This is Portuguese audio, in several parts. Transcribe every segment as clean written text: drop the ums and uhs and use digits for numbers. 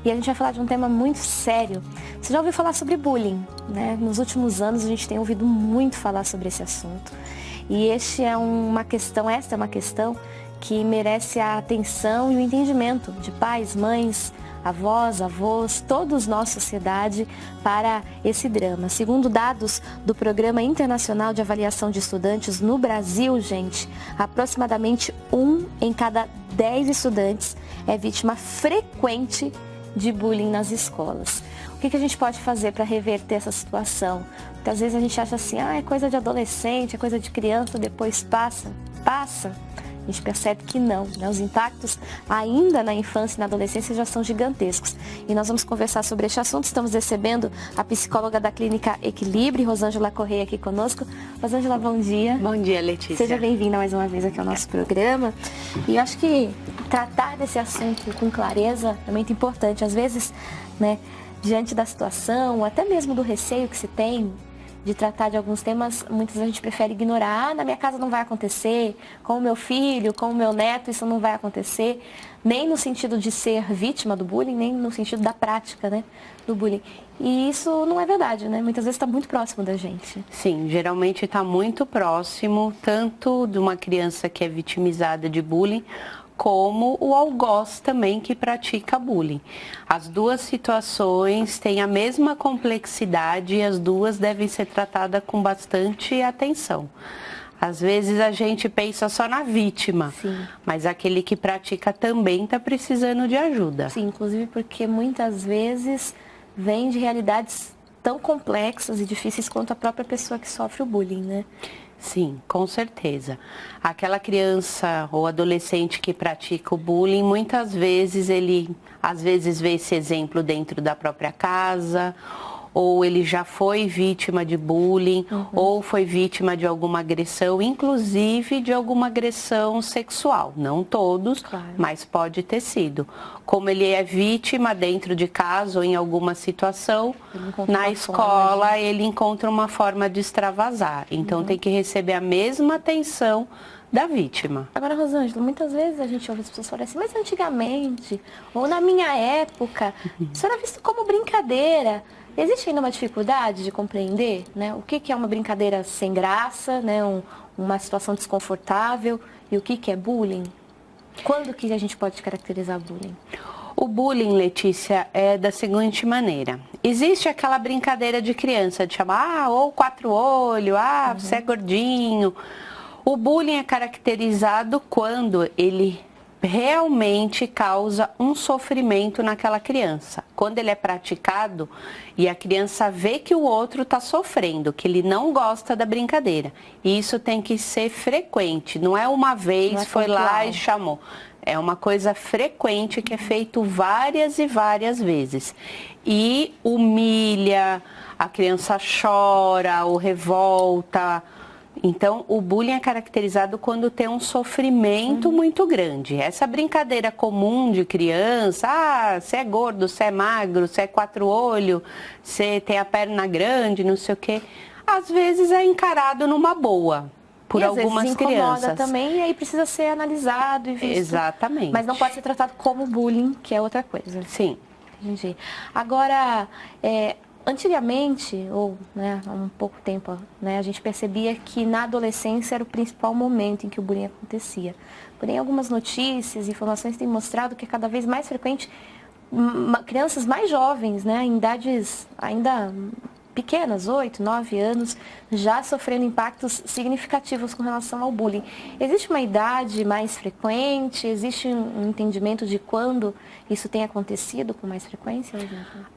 e a gente vai falar de um tema muito sério. Você já ouviu falar sobre bullying, né? Nos últimos anos a gente tem ouvido muito falar sobre esse assunto. E esta é uma questão que merece a atenção e o entendimento de pais, mães, avós, avós, todos nós, sociedade, para esse drama. Segundo dados do Programa Internacional de Avaliação de Estudantes no Brasil, gente, aproximadamente 1 em cada 10 estudantes é vítima frequente de bullying nas escolas. O que a gente pode fazer para reverter essa situação? Porque às vezes a gente acha assim, é coisa de adolescente, é coisa de criança, depois passa. A gente percebe que não, né? Os impactos ainda na infância e na adolescência já são gigantescos. E nós vamos conversar sobre este assunto. Estamos recebendo a psicóloga da Clínica Equilibre, Rosângela Correia, aqui conosco. Rosângela, bom dia. Bom dia, Letícia. Seja bem-vinda mais uma vez aqui ao nosso programa. E eu acho que tratar desse assunto com clareza é muito importante. Às vezes, né, diante da situação, ou até mesmo do receio que se tem de tratar de alguns temas, muitas vezes a gente prefere ignorar. Na minha casa não vai acontecer, com o meu filho, com o meu neto, isso não vai acontecer, nem no sentido de ser vítima do bullying, nem no sentido da prática, né, do bullying. E isso não é verdade, né? Muitas vezes está muito próximo da gente. Sim, geralmente está muito próximo, tanto de uma criança que é vitimizada de bullying, como o algoz também que pratica bullying. As duas situações têm a mesma complexidade e as duas devem ser tratadas com bastante atenção. Às vezes a gente pensa só na vítima, sim, mas aquele que pratica também está precisando de ajuda. Sim, inclusive porque muitas vezes vem de realidades tão complexas e difíceis quanto a própria pessoa que sofre o bullying, né? Sim, com certeza. Aquela criança ou adolescente que pratica o bullying, muitas vezes ele, às vezes, vê esse exemplo dentro da própria casa, ou ele já foi vítima de bullying, ou foi vítima de alguma agressão, inclusive de alguma agressão sexual. Não todos, claro, mas pode ter sido. Como ele é vítima dentro de casa ou em alguma situação, na escola ele encontra uma forma de extravasar. Então tem que receber a mesma atenção da vítima. Agora, Rosângela, muitas vezes a gente ouve as pessoas falarem assim, mas antigamente, ou na minha época, isso era visto como brincadeira. Existe ainda uma dificuldade de compreender, né, o que é uma brincadeira sem graça, né, uma situação desconfortável, e o que é bullying? Quando que a gente pode caracterizar bullying? O bullying, Letícia, é da seguinte maneira. Existe aquela brincadeira de criança, de chamar, ou quatro olhos, você é gordinho. O bullying é caracterizado quando ele realmente causa um sofrimento naquela criança. Quando ele é praticado e a criança vê que o outro está sofrendo, que ele não gosta da brincadeira. E isso tem que ser frequente, não é uma vez, foi lá e chamou. É uma coisa frequente que é feito várias e várias vezes. E humilha, a criança chora ou revolta. Então, o bullying é caracterizado quando tem um sofrimento muito grande. Essa brincadeira comum de criança, você é gordo, você é magro, você é quatro olhos, você tem a perna grande, não sei o quê, às vezes é encarado numa boa por algumas crianças. Incomoda também, e aí precisa ser analisado e visto. Exatamente. Mas não pode ser tratado como bullying, que é outra coisa. Sim. Entendi. Agora, antigamente, ou né, há um pouco tempo, né, a gente percebia que na adolescência era o principal momento em que o bullying acontecia. Porém, algumas notícias, informações têm mostrado que é cada vez mais frequente crianças mais jovens, né, em idades ainda pequenas, 8, 9 anos, já sofrendo impactos significativos com relação ao bullying. Existe uma idade mais frequente? Existe um entendimento de quando isso tem acontecido com mais frequência?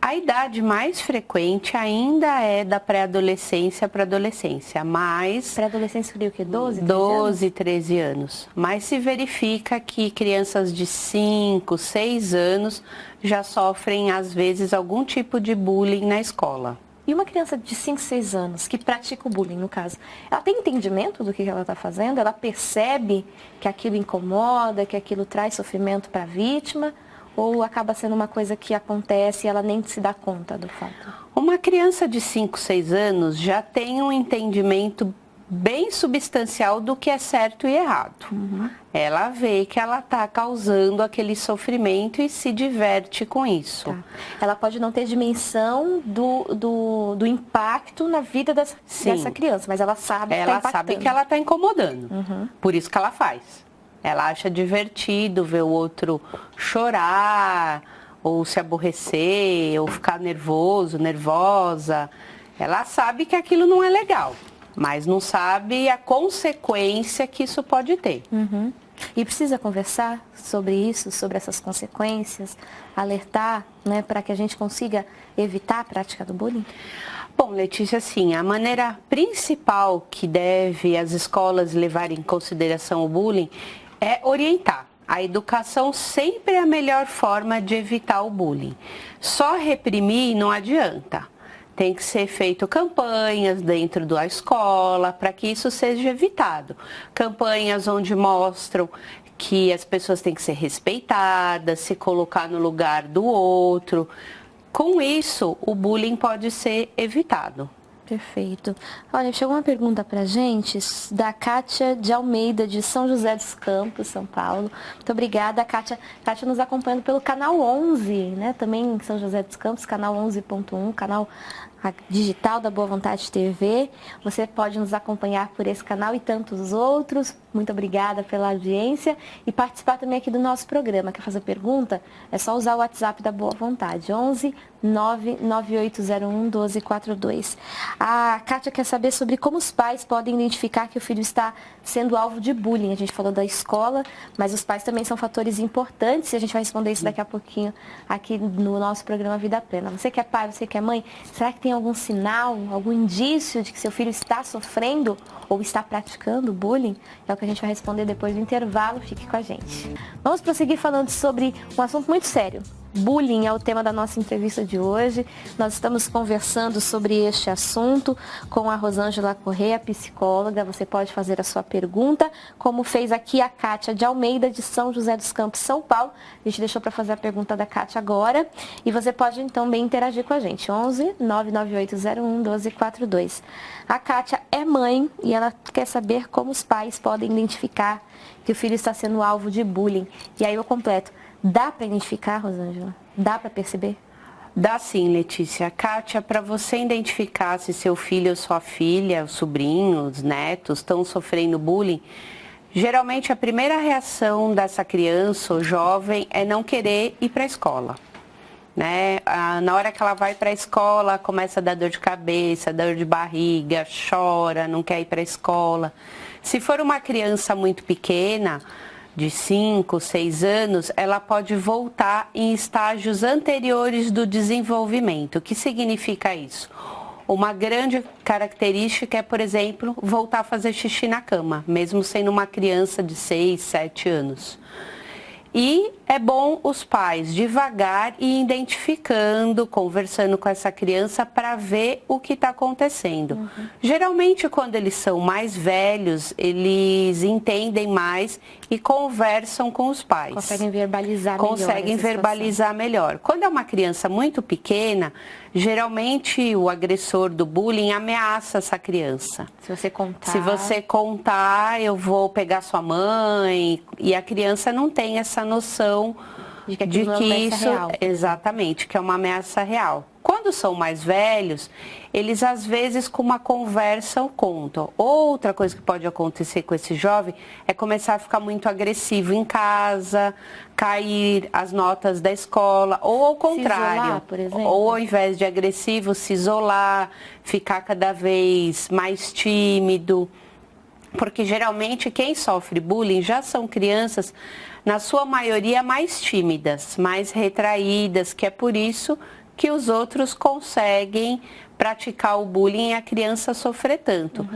A idade mais frequente ainda é da pré-adolescência para adolescência, mas... Pré-adolescência seria o quê? 12, 13 12, anos? 13 anos. Mas se verifica que crianças de 5, 6 anos já sofrem, às vezes, algum tipo de bullying na escola. E uma criança de 5, 6 anos que pratica o bullying, no caso, ela tem entendimento do que ela está fazendo? Ela percebe que aquilo incomoda, que aquilo traz sofrimento para a vítima? Ou acaba sendo uma coisa que acontece e ela nem se dá conta do fato? Uma criança de 5, 6 anos já tem um entendimento bem substancial do que é certo e errado. Ela vê que ela está causando aquele sofrimento e se diverte com isso. Tá. Ela pode não ter dimensão do impacto na vida dessa criança, mas ela sabe que ela sabe que ela está incomodando. Por isso que ela faz. Ela acha divertido ver o outro chorar, ou se aborrecer, ou ficar nervoso, nervosa. Ela sabe que aquilo não é legal, mas não sabe a consequência que isso pode ter. E precisa conversar sobre isso, sobre essas consequências, alertar, né, para que a gente consiga evitar a prática do bullying? Bom, Letícia, assim, a maneira principal que deve as escolas levar em consideração o bullying é orientar. A educação sempre é a melhor forma de evitar o bullying. Só reprimir não adianta. Tem que ser feito campanhas dentro da escola para que isso seja evitado. Campanhas onde mostram que as pessoas têm que ser respeitadas, se colocar no lugar do outro. Com isso, o bullying pode ser evitado. Perfeito. Olha, chegou uma pergunta pra gente da Kátia de Almeida, de São José dos Campos, São Paulo. Muito obrigada, Kátia. Kátia nos acompanhando pelo canal 11, né? Também em São José dos Campos, canal 11.1, canal digital da Boa Vontade TV. Você pode nos acompanhar por esse canal e tantos outros. Muito obrigada pela audiência e participar também aqui do nosso programa. Quer fazer pergunta? É só usar o WhatsApp da Boa Vontade, 11 99801 1242. A Kátia quer saber sobre como os pais podem identificar que o filho está sendo alvo de bullying. A gente falou da escola, mas os pais também são fatores importantes e a gente vai responder isso daqui a pouquinho aqui no nosso programa Vida Plena. Você que é pai, você que é mãe, será que tem algum sinal, algum indício de que seu filho está sofrendo ou está praticando bullying? É o que a gente vai responder depois do intervalo. Fique com a gente. Vamos prosseguir falando sobre um assunto muito sério. Bullying é o tema da nossa entrevista de hoje. Nós estamos conversando sobre este assunto com a Rosângela Corrêa, psicóloga. Você pode fazer a sua pergunta, como fez aqui a Kátia de Almeida, de São José dos Campos, São Paulo. A gente deixou para fazer a pergunta da Kátia agora. E você pode então bem interagir com a gente. 11 99801 1242. A Kátia é mãe e ela quer saber como os pais podem identificar que o filho está sendo alvo de bullying. E aí eu completo. Dá para identificar, Rosângela? Dá para perceber? Dá sim, Letícia. Kátia, para você identificar se seu filho ou sua filha, os sobrinhos, os netos estão sofrendo bullying, geralmente a primeira reação dessa criança ou jovem é não querer ir para a escola. Né? Na hora que ela vai para a escola, começa a dar dor de cabeça, dor de barriga, chora, não quer ir para a escola. Se for uma criança muito pequena, de 5, 6 anos, ela pode voltar em estágios anteriores do desenvolvimento. O que significa isso? Uma grande característica é, por exemplo, voltar a fazer xixi na cama, mesmo sendo uma criança de 6, 7 anos. E é bom os pais devagar e identificando, conversando com essa criança para ver o que está acontecendo. Geralmente, quando eles são mais velhos, eles entendem mais e conversam com os pais. Conseguem verbalizar melhor. Conseguem verbalizar melhor. Quando é uma criança muito pequena, geralmente o agressor do bullying ameaça essa criança. Se você contar. Se você contar, eu vou pegar sua mãe. E a criança não tem essa noção de que isso real. Exatamente, que é uma ameaça real. Quando são mais velhos, eles às vezes com uma conversa contam. Outra coisa que pode acontecer com esse jovem é começar a ficar muito agressivo em casa, cair as notas da escola, ou ao contrário, se isolar, por exemplo. Ou ao invés de agressivo, se isolar, ficar cada vez mais tímido. Porque geralmente quem sofre bullying já são crianças, na sua maioria, mais tímidas, mais retraídas, que é por isso que os outros conseguem praticar o bullying e a criança sofrer tanto.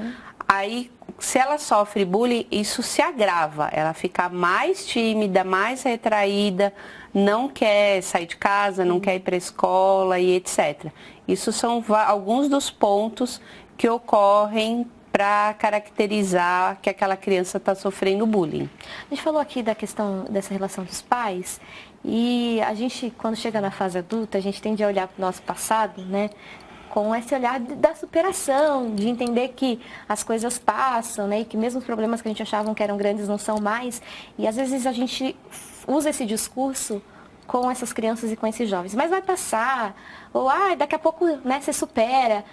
Aí, se ela sofre bullying, isso se agrava, ela fica mais tímida, mais retraída, não quer sair de casa, não quer ir para a escola e etc. Isso são alguns dos pontos que ocorrem para caracterizar que aquela criança está sofrendo bullying. A gente falou aqui da questão dessa relação dos pais e a gente, quando chega na fase adulta, a gente tende a olhar para o nosso passado, né? com esse olhar da superação, de entender que as coisas passam, né? E que mesmo os problemas que a gente achava que eram grandes não são mais. E às vezes a gente usa esse discurso com essas crianças e com esses jovens. Mas vai passar, ou daqui a pouco, né, você supera.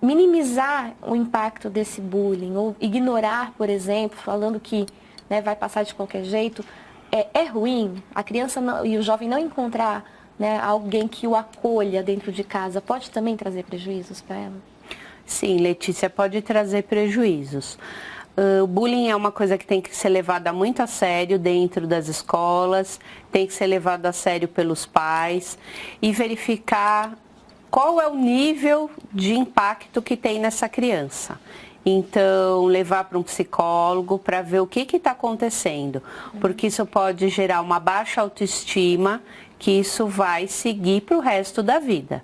Minimizar o impacto desse bullying, ou ignorar, por exemplo, falando que, né, vai passar de qualquer jeito, é ruim. A criança e o jovem não encontrar, né, alguém que o acolha dentro de casa, pode também trazer prejuízos para ela? Sim, Letícia, pode trazer prejuízos. O bullying é uma coisa que tem que ser levada muito a sério dentro das escolas, tem que ser levado a sério pelos pais e verificar qual é o nível de impacto que tem nessa criança. Então, levar para um psicólogo para ver o que está acontecendo, porque isso pode gerar uma baixa autoestima, que isso vai seguir para o resto da vida.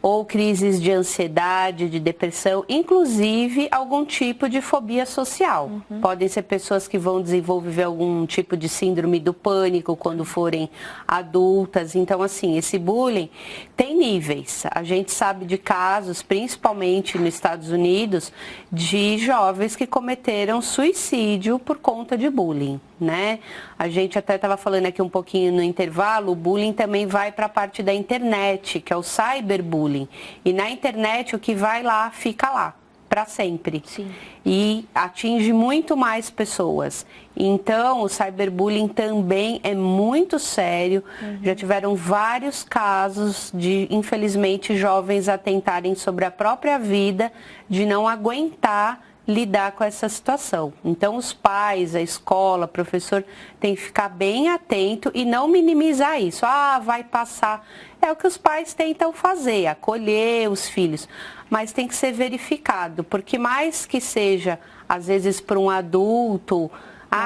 Ou crises de ansiedade, de depressão, inclusive algum tipo de fobia social. Podem ser pessoas que vão desenvolver algum tipo de síndrome do pânico quando forem adultas. Então, assim, esse bullying tem níveis. A gente sabe de casos, principalmente nos Estados Unidos, de jovens que cometeram suicídio por conta de bullying, né? A gente até estava falando aqui um pouquinho no intervalo, o bullying também vai para a parte da internet, que é o cyberbullying. E na internet o que vai lá, fica lá, para sempre. Sim. E atinge muito mais pessoas. Então, o cyberbullying também é muito sério. Já tiveram vários casos de, infelizmente, jovens atentarem sobre a própria vida, de não aguentar lidar com essa situação. Então, os pais, a escola, o professor tem que ficar bem atento e não minimizar isso. Vai passar. É o que os pais tentam fazer, acolher os filhos. Mas tem que ser verificado, porque mais que seja, às vezes, para um adulto,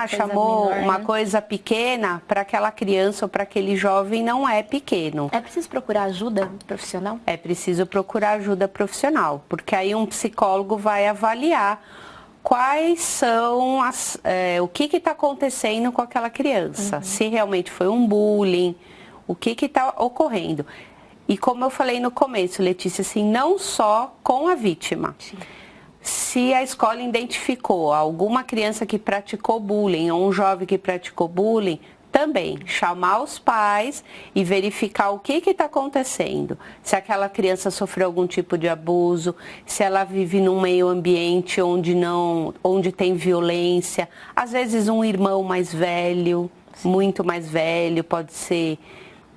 chamou menor, uma né? coisa pequena, para aquela criança ou para aquele jovem não é pequeno. É preciso procurar ajuda profissional? É preciso procurar ajuda profissional, porque aí um psicólogo vai avaliar quais são o que está acontecendo com aquela criança, se realmente foi um bullying, o que está ocorrendo. E como eu falei no começo, Letícia, assim, não só com a vítima. Sim. Se a escola identificou alguma criança que praticou bullying ou um jovem que praticou bullying, também chamar os pais e verificar o que está acontecendo. Se aquela criança sofreu algum tipo de abuso, se ela vive num meio ambiente onde tem violência. Às vezes um irmão mais velho, muito mais velho, pode ser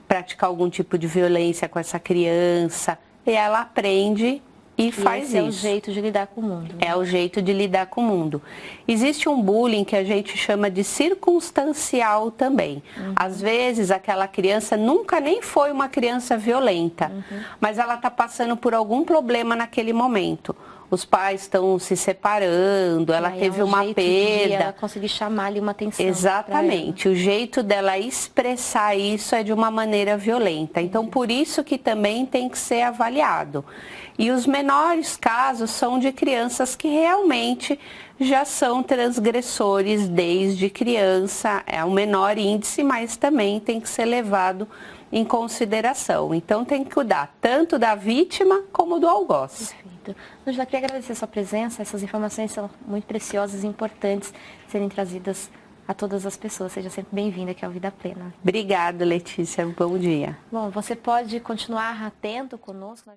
praticar algum tipo de violência com essa criança. E ela aprende e faz esse isso. É o jeito de lidar com o mundo. É o jeito de lidar com o mundo. Existe um bullying que a gente chama de circunstancial também. Às vezes aquela criança nunca nem foi uma criança violenta, mas ela está passando por algum problema naquele momento. Os pais estão se separando, ela teve uma perda. Ela conseguir chamar ali uma atenção. Exatamente. O jeito dela expressar isso é de uma maneira violenta. Então, por isso que também tem que ser avaliado. E os menores casos são de crianças que realmente já são transgressores desde criança. É um menor índice, mas também tem que ser levado em consideração. Então, tem que cuidar tanto da vítima como do algoz. Perfeito. Ângela, queria agradecer a sua presença. Essas informações são muito preciosas e importantes serem trazidas a todas as pessoas. Seja sempre bem-vinda aqui ao Vida Plena. Obrigada, Letícia. Bom dia. Bom, você pode continuar atento conosco.